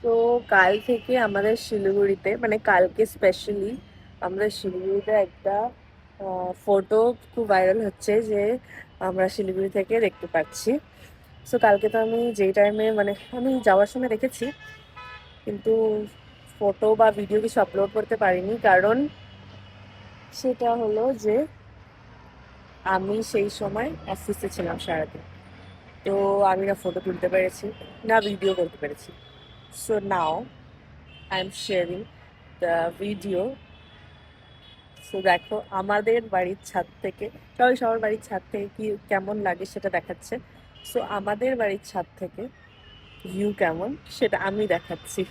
তো কাল থেকে আমাদের শিলিগুড়িতে মানে কালকে স্পেশালি আমাদের শিলিগুড়িতে একটা ফটো খুব ভাইরাল হচ্ছে যে আমরা শিলিগুড়ি থেকে দেখতে পাচ্ছি। সো কালকে তো আমি যেই টাইমে মানে আমি যাওয়ার সময় দেখেছি, কিন্তু ফটো বা ভিডিও কিছু আপলোড করতে পারিনি, কারণ সেটা হলো যে আমি সেই সময় অফিসে ছিলাম সারাদিন। তো আমি না ফটো তুলতে পেরেছি, না ভিডিও করতে পেরেছি। So now I am sharing the video. So দেখো আমাদের বাড়ির ছাদ থেকে, সবাই সবার বাড়ির ছাদ থেকে কি কেমন লাগে সেটা দেখাচ্ছে। সো আমাদের বাড়ির ছাদ থেকে ভিউ কেমন সেটা আমি দেখাচ্ছি।